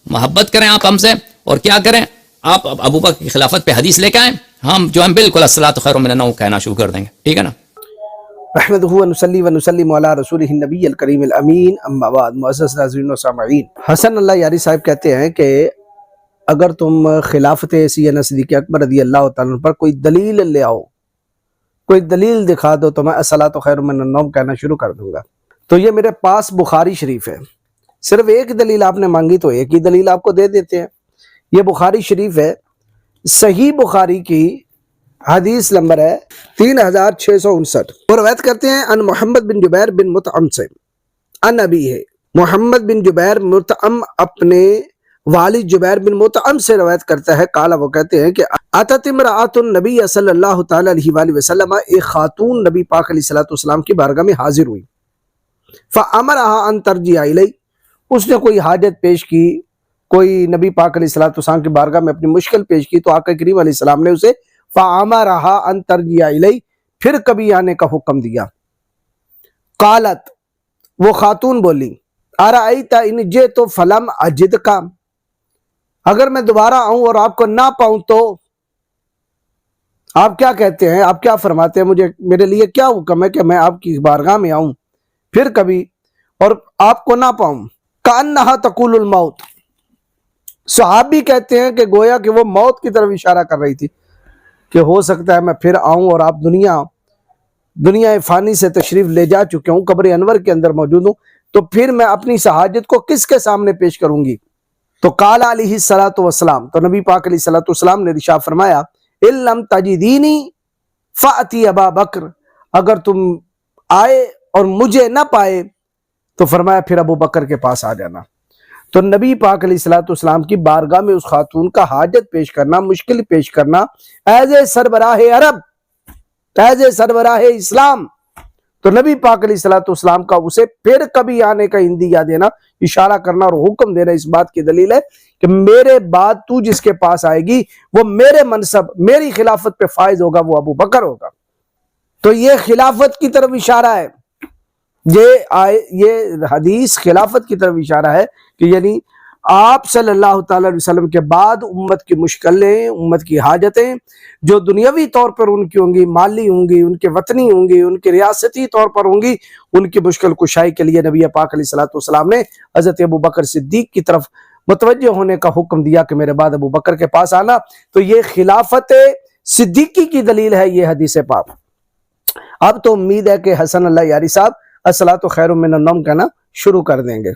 محبت کریں آپ ہم سے، اور کیا کریں، آپ ابو بکر کی خلافت پہ حدیث لے کے آئیں، ہم جو ہم بالکل الصلاۃ خیر من النوم کہنا شروع کر دیں گے، ٹھیک ہے نا؟ نحمدہ ونصلی ونسلم علی رسولہ النبی الکریم الامین، اما بعد، معزز ناظرین و سامعین، حسن اللہ یاری صاحب کہتے ہیں کہ اگر تم خلافت سیدنا صدیق اکبر رضی اللہ تعالیٰ عنہ پر کوئی دلیل لے آؤ، کوئی دلیل دکھا دو، تو میں الصلاۃ خیر من النوم کہنا شروع کر دوں گا۔ تو یہ میرے پاس بخاری شریف ہے، صرف ایک دلیل آپ نے مانگی تو ایک ہی دلیل آپ کو دے دیتے ہیں۔ یہ بخاری شریف ہے، صحیح بخاری کی حدیث نمبر ہے 3659، اور روایت کرتے ہیں ان محمد بن جبیر بن مطعم سے، ان ابی ہے، محمد بن جبیر مطعم اپنے والد جبیر بن مطعم سے روایت کرتا ہے، قال وہ کہتے ہیں کہ اتت امرأۃ النبی صلی اللہ تعالی علیہ وآلہ وسلم، ایک خاتون نبی پاک علیہ السلام کی بارگاہ میں حاضر ہوئی، فامرها ان ترجع الیہ، اس نے کوئی حاجت پیش کی، کوئی نبی پاک علیہ السلام کی بارگاہ میں اپنی مشکل پیش کی، تو آقا کریم علیہ السلام نے اسے فامرها ان ترجع الیہ، پھر کبھی آنے کا حکم دیا۔ قالت، وہ خاتون بولی، ارأیت ان جئت فلم اجدک، اگر میں دوبارہ آؤں اور آپ کو نہ پاؤں تو آپ کیا کہتے ہیں، آپ کیا فرماتے ہیں، میرے لیے کیا حکم ہے کہ میں آپ کی بارگاہ میں آؤں پھر کبھی اور آپ کو نہ پاؤں؟ کأنہا تقول الموت، صحابی کہتے ہیں کہ گویا کہ وہ موت کی طرف اشارہ کر رہی تھی کہ ہو سکتا ہے میں پھر آؤں اور آپ دنیا فانی سے تشریف لے جا چکے ہوں، قبر انور کے اندر موجود ہوں، تو پھر میں اپنی حاجت کو کس کے سامنے پیش کروں گی؟ تو قال علیہ الصلوۃ والسلام، تو نبی پاک علیہ الصلوۃ والسلام نے ارشاد فرمایا، ان لم تجدینی فاتی ابا بکر، اگر تم آئے اور مجھے نہ پائے تو فرمایا پھر ابو بکر کے پاس آ جانا۔ تو نبی پاک علیہ الصلوۃ والسلام کی بارگاہ میں اس خاتون کا حاجت پیش کرنا، مشکل پیش کرنا، ایز اے سربراہ عرب، ایز اے سربراہ اسلام، تو نبی پاک علیہ الصلوۃ والسلام کا اسے پھر کبھی آنے کا ہندیہ دینا، اشارہ کرنا اور حکم دینا، اس بات کی دلیل ہے کہ میرے بعد تو جس کے پاس آئے گی وہ میرے منصب، میری خلافت پہ فائز ہوگا، وہ ابو بکر ہوگا۔ تو یہ خلافت کی طرف اشارہ ہے، یہ حدیث خلافت کی طرف اشارہ ہے کہ یعنی آپ صلی اللہ تعالی علیہ وسلم کے بعد امت کی مشکلیں، امت کی حاجتیں جو دنیاوی طور پر ان کی ہوں گی، مالی ہوں گی، ان کے وطنی ہوں گی، ان کے ریاستی طور پر ہوں گی، ان کی مشکل کشائی کے لیے نبی پاک علیہ الصلوۃ والسلام نے حضرت ابو بکر صدیق کی طرف متوجہ ہونے کا حکم دیا کہ میرے بعد ابو بکر کے پاس آنا۔ تو یہ خلافت صدیقی کی دلیل ہے یہ حدیث پاک۔ اب تو امید ہے کہ حسن اللہ یاری صاحب الصلاۃ خیر من النوم کہنا شروع کر دیں گے۔